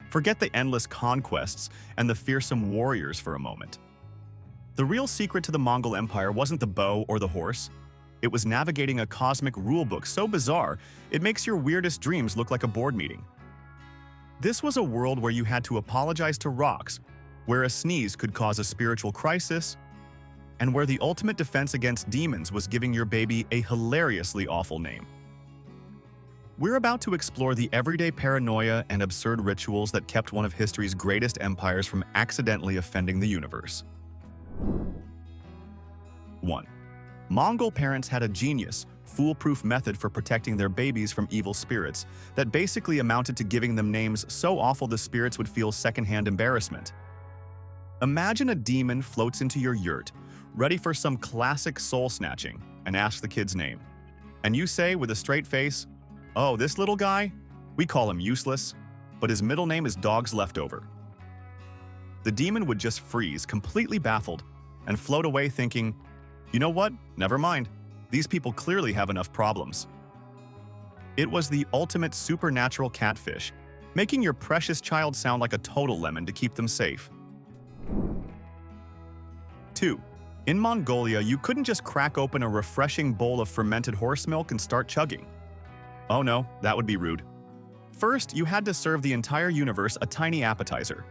Forget the endless conquests and the fearsome warriors for a moment. The real secret to the Mongol Empire wasn't the bow or the horse. It was navigating a cosmic rulebook so bizarre, it makes your weirdest dreams look like a board meeting. This was a world where you had to apologize to rocks, where a sneeze could cause a spiritual crisis, and where the ultimate defense against demons was giving your baby a hilariously awful name. We're about to explore the everyday paranoia and absurd rituals that kept one of history's greatest empires from accidentally offending the universe. 1. Mongol parents had a genius, foolproof method for protecting their babies from evil spirits that basically amounted to giving them names so awful the spirits would feel secondhand embarrassment. Imagine a demon floats into your yurt, ready for some classic soul-snatching, and asks the kid's name. And you say with a straight face, "Oh, this little guy? We call him useless, but his middle name is Dog's Leftover." The demon would just freeze, completely baffled, and float away thinking, "You know what? Never mind. These people clearly have enough problems." It was the ultimate supernatural catfish, making your precious child sound like a total lemon to keep them safe. 2. In Mongolia, you couldn't just crack open a refreshing bowl of fermented horse milk and start chugging. Oh no, that would be rude. First, you had to serve the entire universe a tiny appetizer.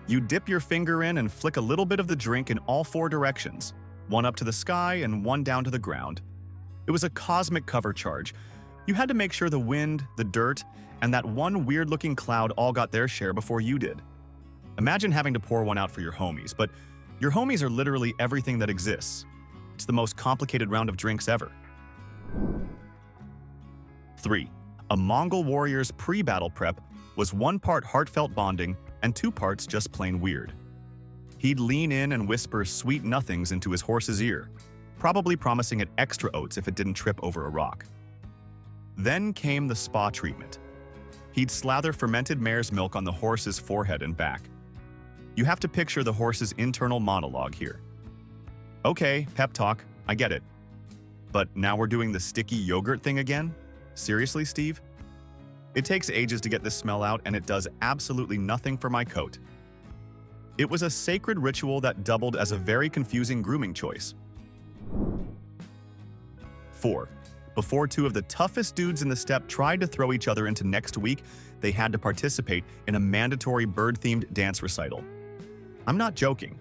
You dip your finger in and flick a little bit of the drink in all 4 directions, one up to the sky and one down to the ground. It was a cosmic cover charge. You had to make sure the wind, the dirt, and that one weird-looking cloud all got their share before you did. Imagine having to pour one out for your homies, but your homies are literally everything that exists. It's the most complicated round of drinks ever. 3. A Mongol warrior's pre-battle prep was 1 part heartfelt bonding and 2 parts just plain weird. He'd lean in and whisper sweet nothings into his horse's ear, probably promising it extra oats if it didn't trip over a rock. Then came the spa treatment. He'd slather fermented mare's milk on the horse's forehead and back. You have to picture the horse's internal monologue here. "Okay, pep talk, I get it. But now we're doing the sticky yogurt thing again? Seriously, Steve? It takes ages to get this smell out, and it does absolutely nothing for my coat." It was a sacred ritual that doubled as a very confusing grooming choice. 4. Before 2 of the toughest dudes in the steppe tried to throw each other into next week, they had to participate in a mandatory bird-themed dance recital. I'm not joking.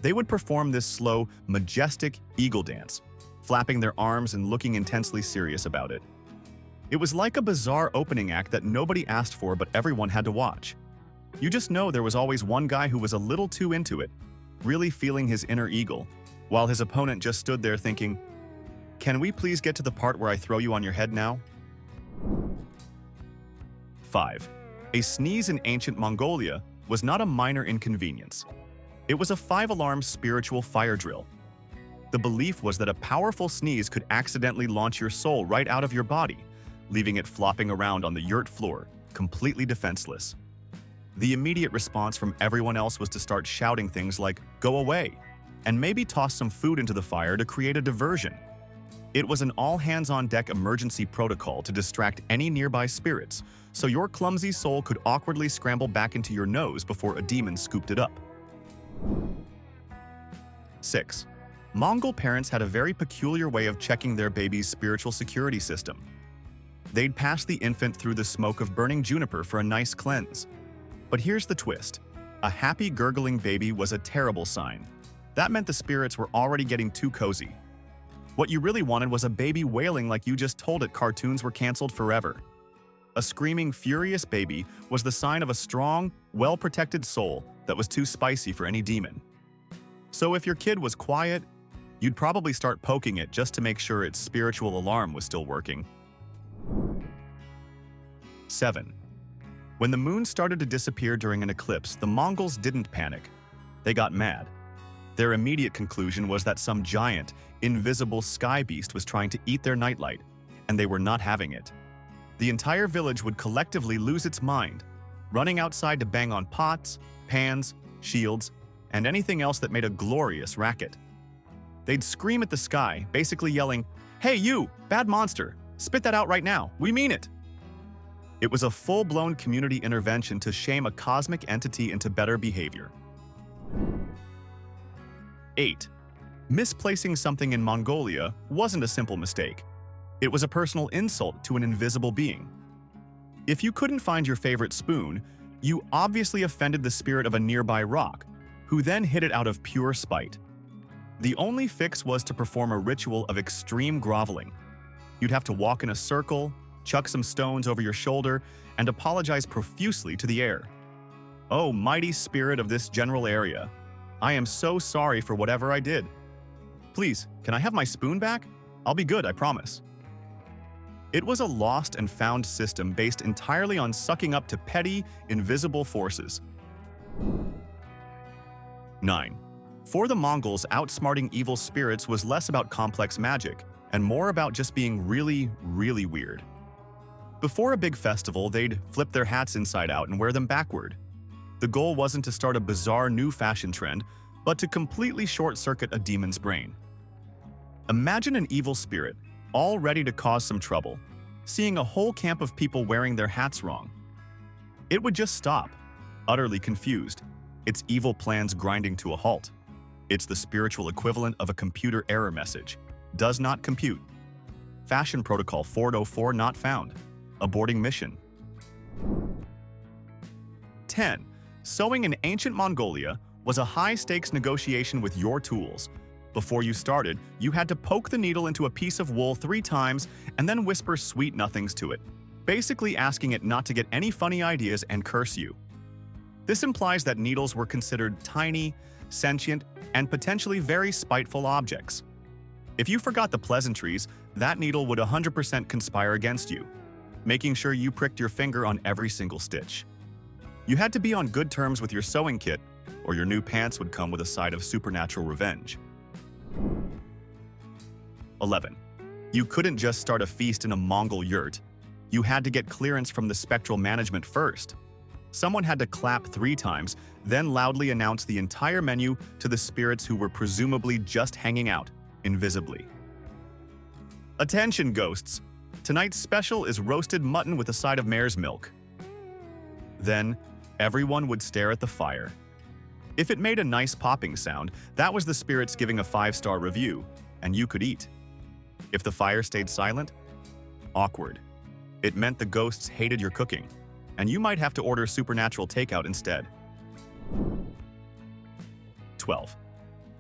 They would perform this slow, majestic eagle dance, flapping their arms and looking intensely serious about it. It was like a bizarre opening act that nobody asked for but everyone had to watch. You just know there was always one guy who was a little too into it, really feeling his inner eagle, while his opponent just stood there thinking, "Can we please get to the part where I throw you on your head now?" 5. A sneeze in ancient Mongolia was not a minor inconvenience. It was a 5-alarm spiritual fire drill. The belief was that a powerful sneeze could accidentally launch your soul right out of your body, leaving it flopping around on the yurt floor, completely defenseless. The immediate response from everyone else was to start shouting things like, "Go away," and maybe toss some food into the fire to create a diversion. It was an all-hands-on-deck emergency protocol to distract any nearby spirits, so your clumsy soul could awkwardly scramble back into your nose before a demon scooped it up. 6. Mongol parents had a very peculiar way of checking their baby's spiritual security system. They'd pass the infant through the smoke of burning juniper for a nice cleanse. But here's the twist. A happy gurgling baby was a terrible sign. That meant the spirits were already getting too cozy. What you really wanted was a baby wailing like you just told it cartoons were canceled forever. A screaming, furious baby was the sign of a strong, well-protected soul that was too spicy for any demon. So if your kid was quiet, you'd probably start poking it just to make sure its spiritual alarm was still working. 7. When the moon started to disappear during an eclipse, the Mongols didn't panic. They got mad. Their immediate conclusion was that some giant, invisible sky beast was trying to eat their nightlight, and they were not having it. The entire village would collectively lose its mind, running outside to bang on pots, pans, shields, and anything else that made a glorious racket. They'd scream at the sky, basically yelling, "Hey you, bad monster, spit that out right now, we mean it!" It was a full-blown community intervention to shame a cosmic entity into better behavior. 8. Misplacing something in Mongolia wasn't a simple mistake. It was a personal insult to an invisible being. If you couldn't find your favorite spoon, you obviously offended the spirit of a nearby rock, who then hid it out of pure spite. The only fix was to perform a ritual of extreme groveling. You'd have to walk in a circle, chuck some stones over your shoulder, and apologize profusely to the air. "Oh, mighty spirit of this general area, I am so sorry for whatever I did. Please, can I have my spoon back? I'll be good, I promise." It was a lost and found system based entirely on sucking up to petty, invisible forces. 9. For the Mongols, outsmarting evil spirits was less about complex magic and more about just being really, really weird. Before a big festival, they'd flip their hats inside out and wear them backward. The goal wasn't to start a bizarre new fashion trend, but to completely short-circuit a demon's brain. Imagine an evil spirit, all ready to cause some trouble, seeing a whole camp of people wearing their hats wrong. It would just stop, utterly confused, its evil plans grinding to a halt. It's the spiritual equivalent of a computer error message. Does not compute. Fashion protocol 404 not found. Aborting mission. 10. Sewing in ancient Mongolia was a high-stakes negotiation with your tools. Before you started, you had to poke the needle into a piece of wool 3 times and then whisper sweet nothings to it, basically asking it not to get any funny ideas and curse you. This implies that needles were considered tiny, sentient, and potentially very spiteful objects. If you forgot the pleasantries, that needle would 100% conspire against you, making sure you pricked your finger on every single stitch. You had to be on good terms with your sewing kit, or your new pants would come with a side of supernatural revenge. 11. You couldn't just start a feast in a Mongol yurt. You had to get clearance from the spectral management first. Someone had to clap 3 times, then loudly announce the entire menu to the spirits who were presumably just hanging out, invisibly. Attention, ghosts! Tonight's special is roasted mutton with a side of mare's milk. Then, everyone would stare at the fire. If it made a nice popping sound, that was the spirits giving a 5-star review, and you could eat. If the fire stayed silent, awkward. It meant the ghosts hated your cooking, and you might have to order supernatural takeout instead. 12.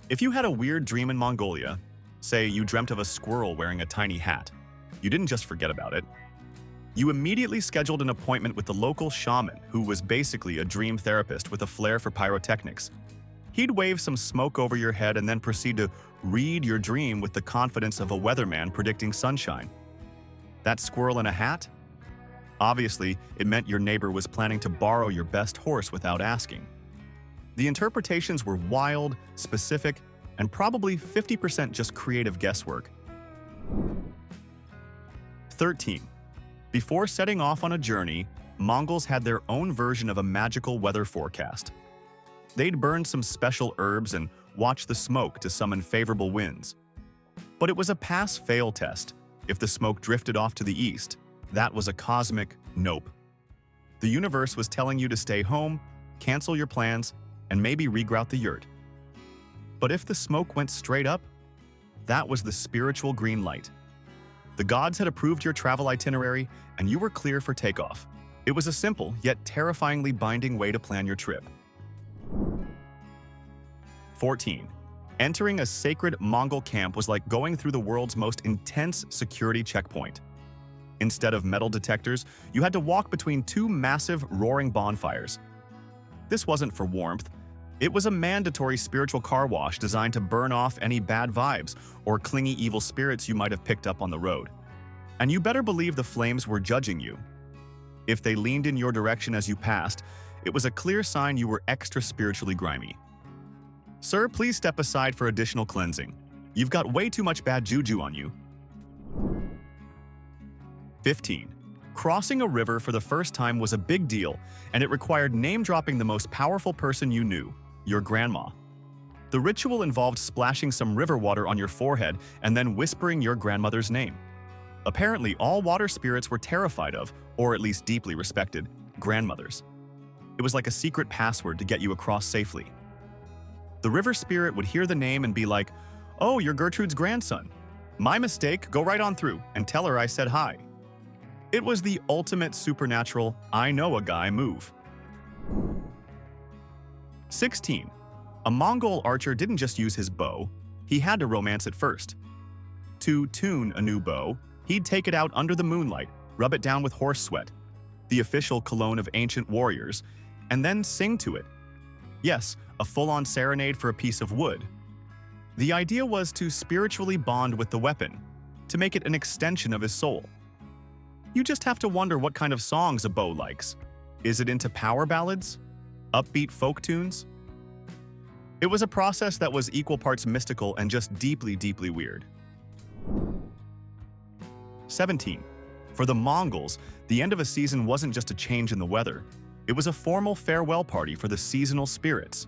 If you had a weird dream in Mongolia, say you dreamt of a squirrel wearing a tiny hat, you didn't just forget about it. You immediately scheduled an appointment with the local shaman, who was basically a dream therapist with a flair for pyrotechnics. He'd wave some smoke over your head and then proceed to read your dream with the confidence of a weatherman predicting sunshine. That squirrel in a hat? Obviously, it meant your neighbor was planning to borrow your best horse without asking. The interpretations were wild, specific, and probably 50% just creative guesswork. 13. Before setting off on a journey, Mongols had their own version of a magical weather forecast. They'd burn some special herbs and watch the smoke to summon favorable winds. But it was a pass-fail test. If the smoke drifted off to the east, that was a cosmic nope. The universe was telling you to stay home, cancel your plans, and maybe regrout the yurt. But if the smoke went straight up, that was the spiritual green light. The gods had approved your travel itinerary, and you were clear for takeoff. It was a simple, yet terrifyingly binding way to plan your trip. 14. Entering a sacred Mongol camp was like going through the world's most intense security checkpoint. Instead of metal detectors, you had to walk between 2 massive, roaring bonfires. This wasn't for warmth. It was a mandatory spiritual car wash designed to burn off any bad vibes or clingy evil spirits you might have picked up on the road. And you better believe the flames were judging you. If they leaned in your direction as you passed, it was a clear sign you were extra spiritually grimy. Sir, please step aside for additional cleansing. You've got way too much bad juju on you. 15. Crossing a river for the first time was a big deal, and it required name-dropping the most powerful person you knew, your grandma. The ritual involved splashing some river water on your forehead and then whispering your grandmother's name. Apparently, all water spirits were terrified of, or at least deeply respected, grandmothers. It was like a secret password to get you across safely. The river spirit would hear the name and be like, "Oh, you're Gertrude's grandson. My mistake, go right on through and tell her I said hi." It was the ultimate supernatural, I know a guy move. 16. A Mongol archer didn't just use his bow, he had to romance it first. To tune a new bow, he'd take it out under the moonlight, rub it down with horse sweat, the official cologne of ancient warriors, and then sing to it. Yes, a full-on serenade for a piece of wood. The idea was to spiritually bond with the weapon, to make it an extension of his soul. You just have to wonder what kind of songs a bow likes. Is it into power ballads? Upbeat folk tunes? It was a process that was equal parts mystical and just deeply, deeply weird. 17. For the Mongols, the end of a season wasn't just a change in the weather. It was a formal farewell party for the seasonal spirits.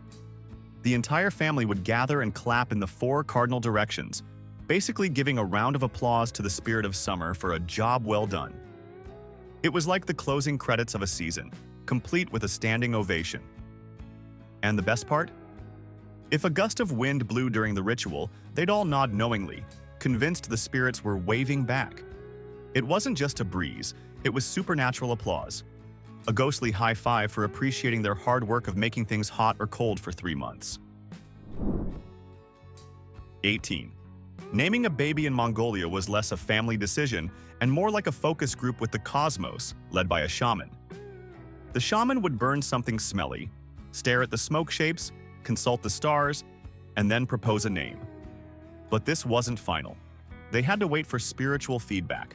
The entire family would gather and clap in the 4 cardinal directions, basically giving a round of applause to the spirit of summer for a job well done. It was like the closing credits of a season, complete with a standing ovation. And the best part? If a gust of wind blew during the ritual, they'd all nod knowingly, convinced the spirits were waving back. It wasn't just a breeze, it was supernatural applause. A ghostly high five for appreciating their hard work of making things hot or cold for 3 months. 18. Naming a baby in Mongolia was less a family decision and more like a focus group with the cosmos, led by a shaman. The shaman would burn something smelly, stare at the smoke shapes, consult the stars, and then propose a name. But this wasn't final. They had to wait for spiritual feedback.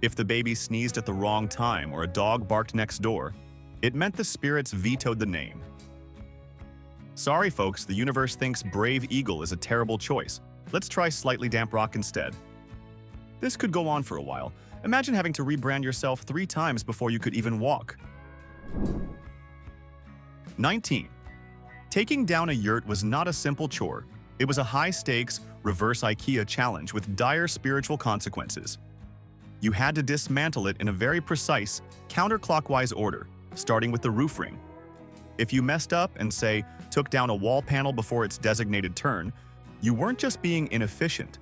If the baby sneezed at the wrong time or a dog barked next door, it meant the spirits vetoed the name. Sorry folks, the universe thinks Brave Eagle is a terrible choice. Let's try Slightly Damp Rock instead. This could go on for a while. Imagine having to rebrand yourself 3 times before you could even walk. 19. Taking down a yurt was not a simple chore. It was a high-stakes, reverse IKEA challenge with dire spiritual consequences. You had to dismantle it in a very precise, counterclockwise order, starting with the roof ring. If you messed up and, say, took down a wall panel before its designated turn, you weren't just being inefficient.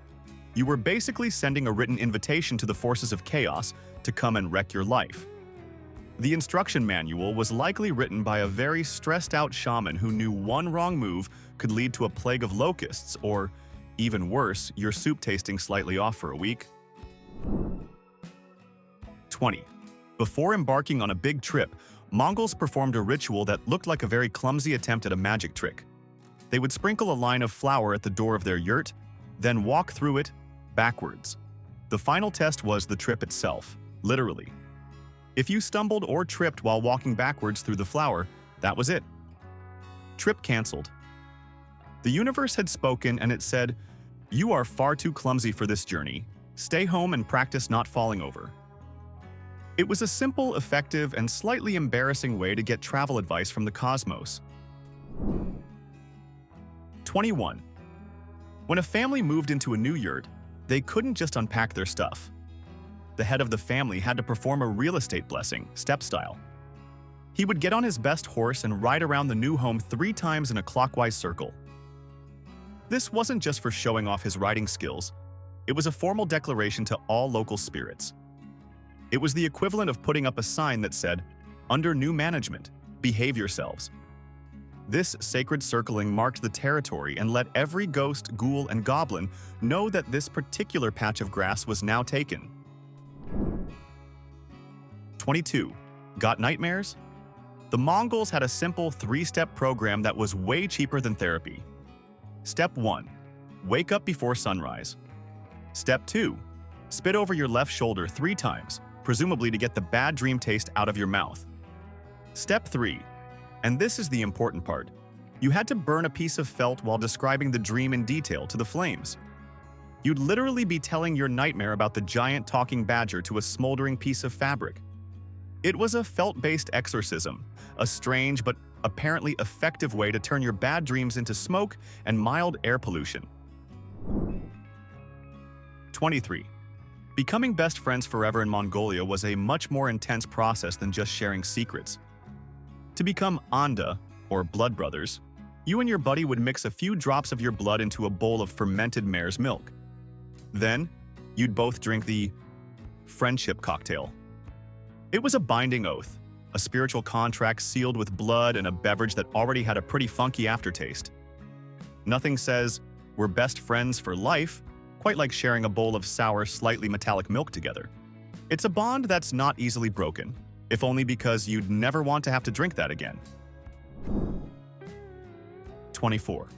You were basically sending a written invitation to the forces of chaos to come and wreck your life. The instruction manual was likely written by a very stressed-out shaman who knew one wrong move could lead to a plague of locusts or, even worse, your soup tasting slightly off for a week. 20. Before embarking on a big trip, Mongols performed a ritual that looked like a very clumsy attempt at a magic trick. They would sprinkle a line of flour at the door of their yurt, then walk through it backwards. The final test was the trip itself, literally. If you stumbled or tripped while walking backwards through the flour, that was it. Trip canceled. The universe had spoken and it said, "You are far too clumsy for this journey. Stay home and practice not falling over." It was a simple, effective, and slightly embarrassing way to get travel advice from the cosmos. 21. When a family moved into a new yurt, they couldn't just unpack their stuff. The head of the family had to perform a real estate blessing, step style. He would get on his best horse and ride around the new home 3 times in a clockwise circle. This wasn't just for showing off his riding skills. It was a formal declaration to all local spirits. It was the equivalent of putting up a sign that said, "Under new management, behave yourselves." This sacred circling marked the territory and let every ghost, ghoul, and goblin know that this particular patch of grass was now taken. 22. Got nightmares? The Mongols had a simple 3-step program that was way cheaper than therapy. Step 1. Wake up before sunrise. Step 2. Spit over your left shoulder 3 times, presumably to get the bad dream taste out of your mouth. Step 3. And this is the important part. You had to burn a piece of felt while describing the dream in detail to the flames. You'd literally be telling your nightmare about the giant talking badger to a smoldering piece of fabric. It was a felt-based exorcism, a strange but apparently effective way to turn your bad dreams into smoke and mild air pollution. 23. Becoming best friends forever in Mongolia was a much more intense process than just sharing secrets. To become anda, or blood brothers, you and your buddy would mix a few drops of your blood into a bowl of fermented mare's milk. Then, you'd both drink the friendship cocktail. It was a binding oath, a spiritual contract sealed with blood and a beverage that already had a pretty funky aftertaste. Nothing says, "We're best friends for life," quite like sharing a bowl of sour, slightly metallic milk together. It's a bond that's not easily broken, if only because you'd never want to have to drink that again. 24.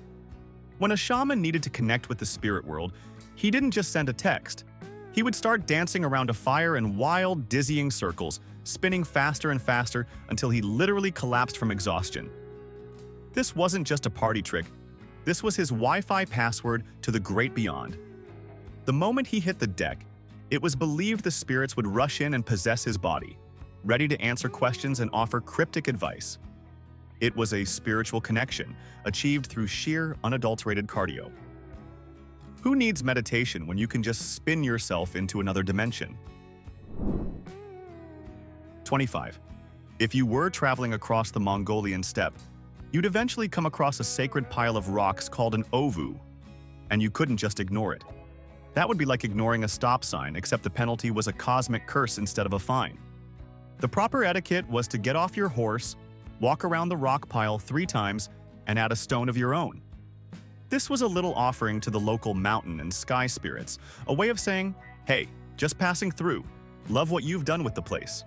When a shaman needed to connect with the spirit world, he didn't just send a text. He would start dancing around a fire in wild, dizzying circles, spinning faster and faster until he literally collapsed from exhaustion. This wasn't just a party trick. This was his Wi-Fi password to the great beyond. The moment he hit the deck, it was believed the spirits would rush in and possess his body, ready to answer questions and offer cryptic advice. It was a spiritual connection, achieved through sheer, unadulterated cardio. Who needs meditation when you can just spin yourself into another dimension? 25. If you were traveling across the Mongolian steppe, you'd eventually come across a sacred pile of rocks called an ovu, and you couldn't just ignore it. That would be like ignoring a stop sign, except the penalty was a cosmic curse instead of a fine. The proper etiquette was to get off your horse, walk around the rock pile 3 times, and add a stone of your own. This was a little offering to the local mountain and sky spirits, a way of saying, "Hey, just passing through. Love what you've done with the place."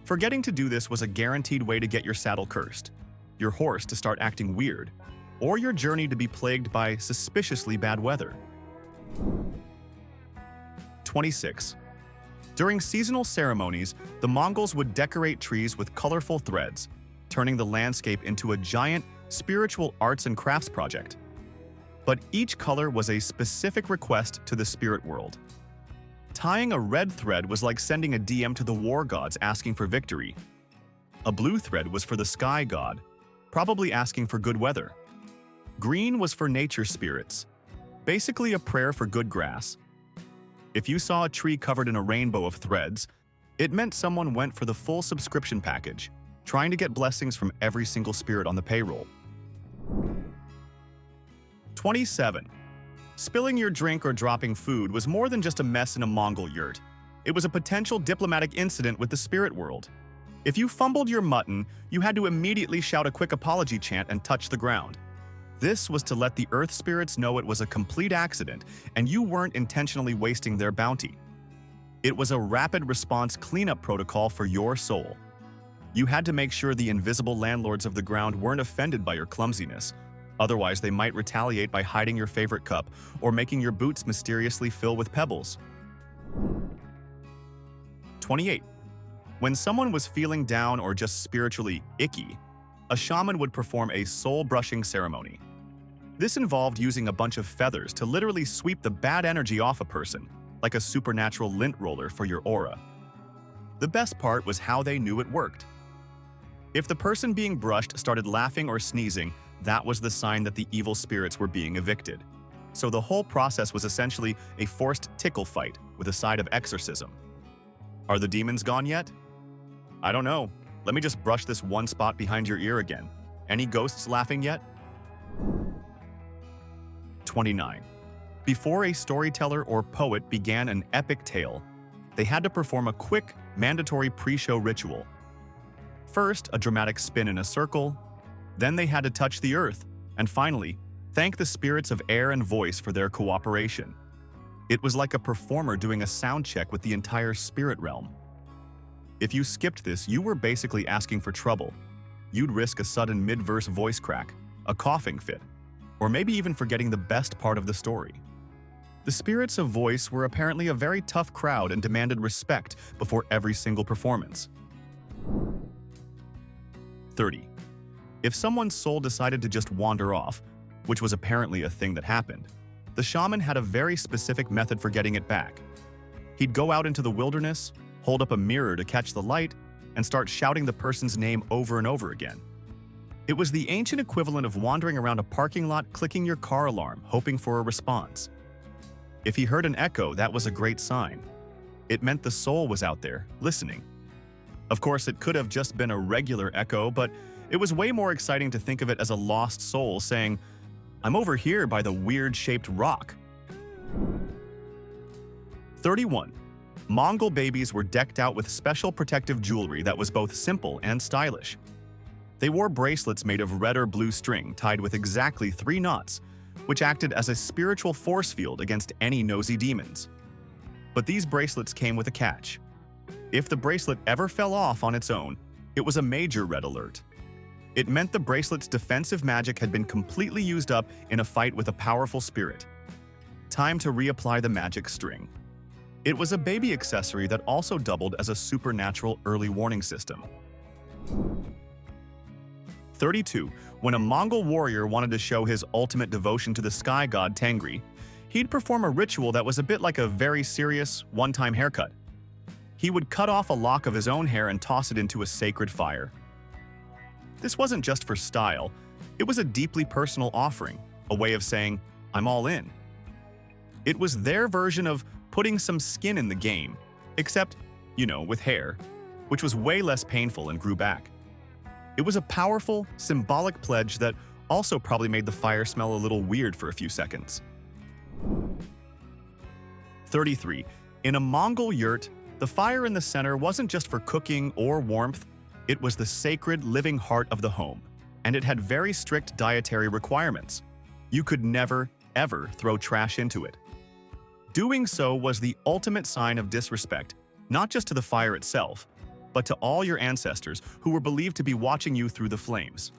Forgetting to do this was a guaranteed way to get your saddle cursed, your horse to start acting weird, or your journey to be plagued by suspiciously bad weather. 26. During seasonal ceremonies, the Mongols would decorate trees with colorful threads, turning the landscape into a giant spiritual arts and crafts project. But each color was a specific request to the spirit world. Tying a red thread was like sending a DM to the war gods asking for victory. A blue thread was for the sky god, probably asking for good weather. Green was for nature spirits, basically a prayer for good grass. If you saw a tree covered in a rainbow of threads, it meant someone went for the full subscription package, trying to get blessings from every single spirit on the payroll. 27. Spilling your drink or dropping food was more than just a mess in a Mongol yurt. It was a potential diplomatic incident with the spirit world. If you fumbled your mutton, you had to immediately shout a quick apology chant and touch the ground. This was to let the earth spirits know it was a complete accident and you weren't intentionally wasting their bounty. It was a rapid response cleanup protocol for your soul. You had to make sure the invisible landlords of the ground weren't offended by your clumsiness. Otherwise, they might retaliate by hiding your favorite cup or making your boots mysteriously fill with pebbles. 28. When someone was feeling down or just spiritually icky, a shaman would perform a soul-brushing ceremony. This involved using a bunch of feathers to literally sweep the bad energy off a person, like a supernatural lint roller for your aura. The best part was how they knew it worked. If the person being brushed started laughing or sneezing, that was the sign that the evil spirits were being evicted. So the whole process was essentially a forced tickle fight with a side of exorcism. Are the demons gone yet? I don't know. Let me just brush this one spot behind your ear again. Any ghosts laughing yet? 29. Before a storyteller or poet began an epic tale, they had to perform a quick, mandatory pre-show ritual. First, a dramatic spin in a circle. Then they had to touch the earth, and finally, thank the spirits of air and voice for their cooperation. It was like a performer doing a sound check with the entire spirit realm. If you skipped this, you were basically asking for trouble. You'd risk a sudden mid-verse voice crack, a coughing fit, or maybe even forgetting the best part of the story. The spirits of voice were apparently a very tough crowd and demanded respect before every single performance. 30. If someone's soul decided to just wander off, which was apparently a thing that happened, the shaman had a very specific method for getting it back. He'd go out into the wilderness, hold up a mirror to catch the light, and start shouting the person's name over and over again. It was the ancient equivalent of wandering around a parking lot clicking your car alarm, hoping for a response. If he heard an echo, that was a great sign. It meant the soul was out there, listening. Of course, it could have just been a regular echo, but it was way more exciting to think of it as a lost soul saying, "I'm over here by the weird-shaped rock." 31. Mongol babies were decked out with special protective jewelry that was both simple and stylish. They wore bracelets made of red or blue string tied with exactly 3 knots, which acted as a spiritual force field against any nosy demons. But these bracelets came with a catch. If the bracelet ever fell off on its own, it was a major red alert. It meant the bracelet's defensive magic had been completely used up in a fight with a powerful spirit. Time to reapply the magic string. It was a baby accessory that also doubled as a supernatural early warning system. 32. When a Mongol warrior wanted to show his ultimate devotion to the sky god Tengri, he'd perform a ritual that was a bit like a very serious, one-time haircut. He would cut off a lock of his own hair and toss it into a sacred fire. This wasn't just for style, it was a deeply personal offering, a way of saying, "I'm all in." It was their version of putting some skin in the game, except, with hair, which was way less painful and grew back. It was a powerful, symbolic pledge that also probably made the fire smell a little weird for a few seconds. 33. In a Mongol yurt, the fire in the center wasn't just for cooking or warmth, it was the sacred living heart of the home, and it had very strict dietary requirements. You could never, ever throw trash into it. Doing so was the ultimate sign of disrespect, not just to the fire itself, but to all your ancestors who were believed to be watching you through the flames.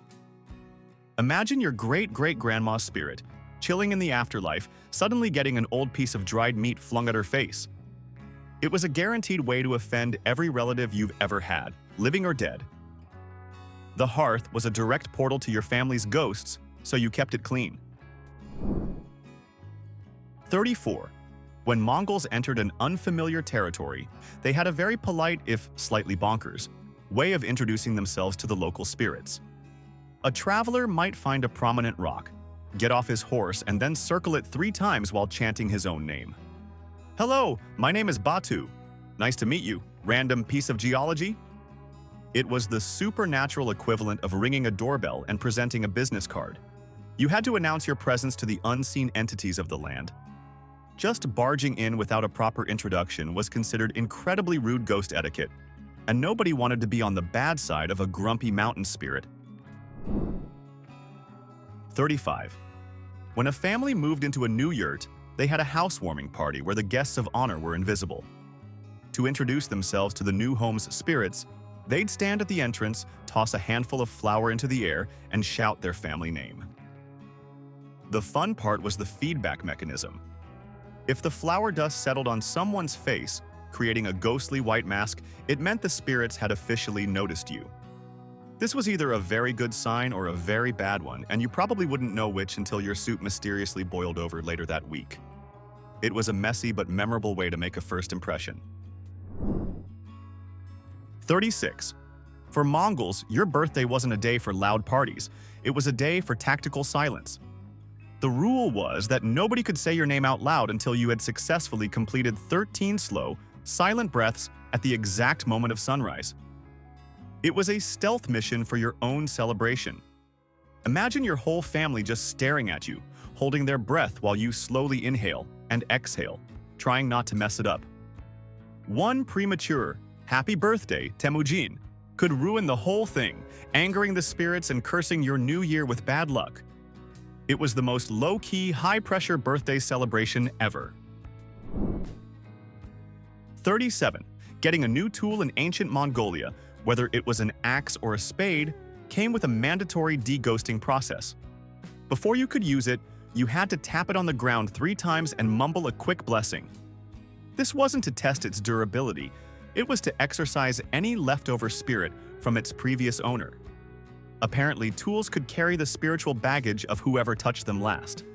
Imagine your great-great-grandma's spirit, chilling in the afterlife, suddenly getting an old piece of dried meat flung at her face. It was a guaranteed way to offend every relative you've ever had, living or dead. The hearth was a direct portal to your family's ghosts, so you kept it clean. 34. When Mongols entered an unfamiliar territory, they had a very polite, if slightly bonkers, way of introducing themselves to the local spirits. A traveler might find a prominent rock, get off his horse, and then circle it 3 times while chanting his own name. "Hello, my name is Batu. Nice to meet you, random piece of geology." It was the supernatural equivalent of ringing a doorbell and presenting a business card. You had to announce your presence to the unseen entities of the land. Just barging in without a proper introduction was considered incredibly rude ghost etiquette, and nobody wanted to be on the bad side of a grumpy mountain spirit. 35. When a family moved into a new yurt, they had a housewarming party where the guests of honor were invisible. To introduce themselves to the new home's spirits, they'd stand at the entrance, toss a handful of flour into the air, and shout their family name. The fun part was the feedback mechanism. If the flour dust settled on someone's face, creating a ghostly white mask, it meant the spirits had officially noticed you. This was either a very good sign or a very bad one, and you probably wouldn't know which until your soup mysteriously boiled over later that week. It was a messy but memorable way to make a first impression. 36. For Mongols, your birthday wasn't a day for loud parties. It was a day for tactical silence. The rule was that nobody could say your name out loud until you had successfully completed 13 slow, silent breaths at the exact moment of sunrise. It was a stealth mission for your own celebration. Imagine your whole family just staring at you, holding their breath while you slowly inhale and exhale, trying not to mess it up. One premature, "Happy birthday, Temujin," could ruin the whole thing, angering the spirits and cursing your new year with bad luck. It was the most low-key, high-pressure birthday celebration ever. 37. Getting a new tool in ancient Mongolia, whether it was an axe or a spade, came with a mandatory deghosting process. Before you could use it, you had to tap it on the ground 3 times and mumble a quick blessing. This wasn't to test its durability, it was to exorcise any leftover spirit from its previous owner. Apparently, tools could carry the spiritual baggage of whoever touched them last.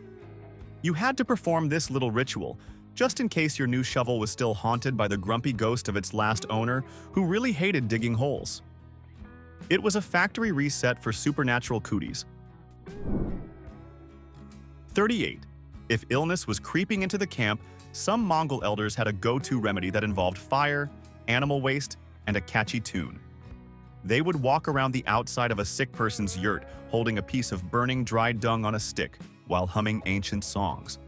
You had to perform this little ritual, just in case your new shovel was still haunted by the grumpy ghost of its last owner, who really hated digging holes. It was a factory reset for supernatural cooties. 38. If illness was creeping into the camp, some Mongol elders had a go-to remedy that involved fire, animal waste, and a catchy tune. They would walk around the outside of a sick person's yurt holding a piece of burning dried dung on a stick while humming ancient songs.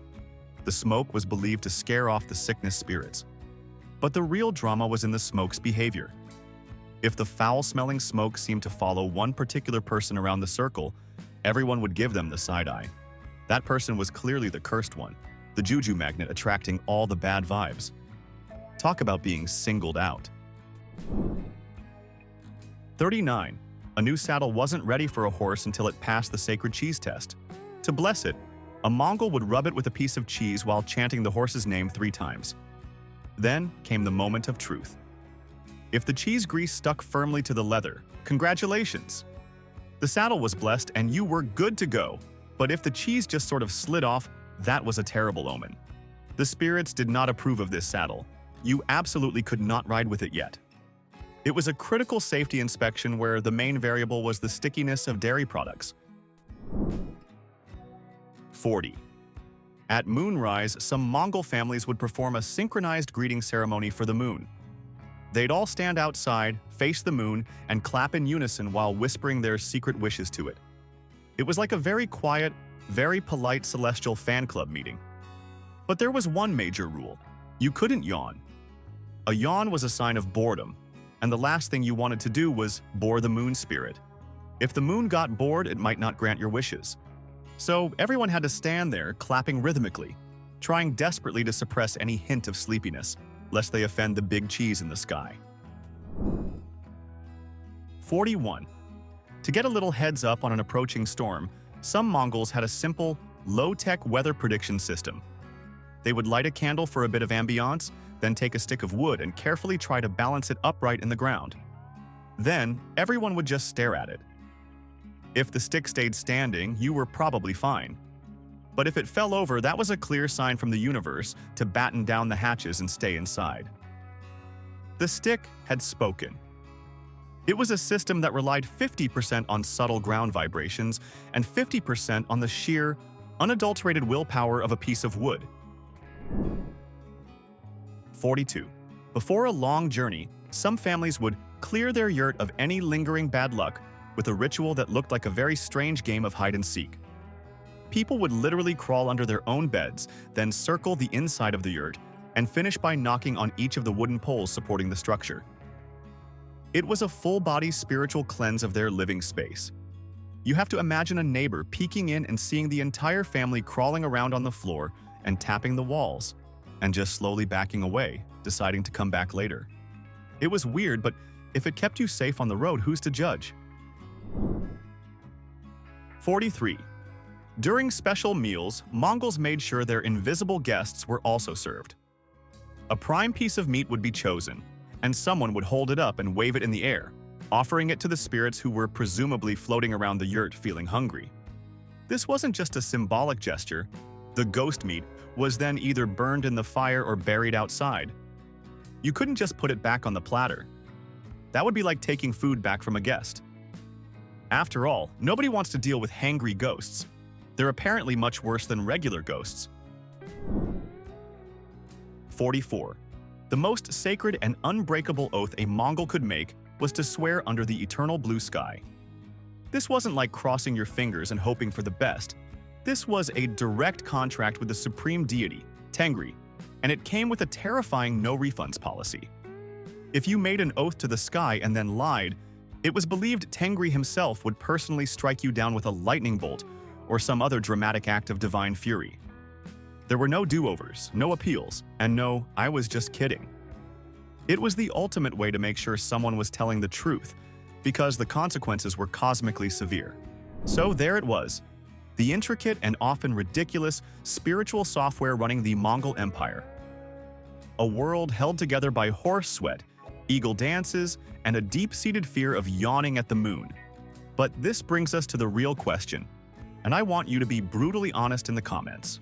The smoke was believed to scare off the sickness spirits. But the real drama was in the smoke's behavior. If the foul-smelling smoke seemed to follow one particular person around the circle, everyone would give them the side eye. That person was clearly the cursed one, the juju magnet attracting all the bad vibes. Talk about being singled out. 39. A new saddle wasn't ready for a horse until it passed the sacred cheese test. To bless it, a Mongol would rub it with a piece of cheese while chanting the horse's name 3 times. Then came the moment of truth. If the cheese grease stuck firmly to the leather, congratulations! The saddle was blessed and you were good to go. But if the cheese just sort of slid off, that was a terrible omen. The spirits did not approve of this saddle. You absolutely could not ride with it yet. It was a critical safety inspection where the main variable was the stickiness of dairy products. 40. At moonrise, some Mongol families would perform a synchronized greeting ceremony for the moon. They'd all stand outside, face the moon, and clap in unison while whispering their secret wishes to it. It was like a very quiet, very polite celestial fan club meeting. But there was one major rule. You couldn't yawn. A yawn was a sign of boredom, and the last thing you wanted to do was bore the moon spirit. If the moon got bored, it might not grant your wishes. So everyone had to stand there clapping rhythmically, trying desperately to suppress any hint of sleepiness, lest they offend the big cheese in the sky. 41. To get a little heads up on an approaching storm, some Mongols had a simple, low-tech weather prediction system. They would light a candle for a bit of ambiance, then take a stick of wood and carefully try to balance it upright in the ground. Then, everyone would just stare at it. If the stick stayed standing, you were probably fine. But if it fell over, that was a clear sign from the universe to batten down the hatches and stay inside. The stick had spoken. It was a system that relied 50% on subtle ground vibrations and 50% on the sheer, unadulterated willpower of a piece of wood. 42. Before a long journey, some families would clear their yurt of any lingering bad luck with a ritual that looked like a very strange game of hide-and-seek. People would literally crawl under their own beds, then circle the inside of the yurt, and finish by knocking on each of the wooden poles supporting the structure. It was a full-body spiritual cleanse of their living space. You have to imagine a neighbor peeking in and seeing the entire family crawling around on the floor and tapping the walls, and just slowly backing away, deciding to come back later. It was weird, but if it kept you safe on the road, who's to judge? 43. During special meals, Mongols made sure their invisible guests were also served. A prime piece of meat would be chosen, and someone would hold it up and wave it in the air, offering it to the spirits who were presumably floating around the yurt feeling hungry. This wasn't just a symbolic gesture. The ghost meat was then either burned in the fire or buried outside. You couldn't just put it back on the platter. That would be like taking food back from a guest. After all, nobody wants to deal with hangry ghosts. They're apparently much worse than regular ghosts. 44. The most sacred and unbreakable oath a Mongol could make was to swear under the eternal blue sky. This wasn't like crossing your fingers and hoping for the best. This was a direct contract with the supreme deity, Tengri, and it came with a terrifying no-refunds policy. If you made an oath to the sky and then lied, it was believed Tengri himself would personally strike you down with a lightning bolt or some other dramatic act of divine fury. There were no do-overs, no appeals, and no, I was just kidding. It was the ultimate way to make sure someone was telling the truth, because the consequences were cosmically severe. So there it was, the intricate and often ridiculous spiritual software running the Mongol Empire. A world held together by horse sweat, eagle dances, and a deep-seated fear of yawning at the moon. But this brings us to the real question, and I want you to be brutally honest in the comments.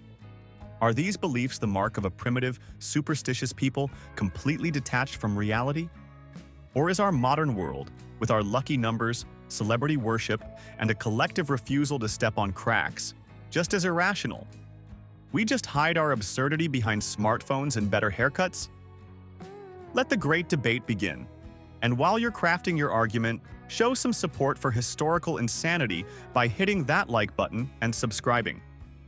Are these beliefs the mark of a primitive, superstitious people completely detached from reality? Or is our modern world, with our lucky numbers, celebrity worship, and a collective refusal to step on cracks, just as irrational? We just hide our absurdity behind smartphones and better haircuts? Let the great debate begin. And while you're crafting your argument, show some support for historical insanity by hitting that like button and subscribing.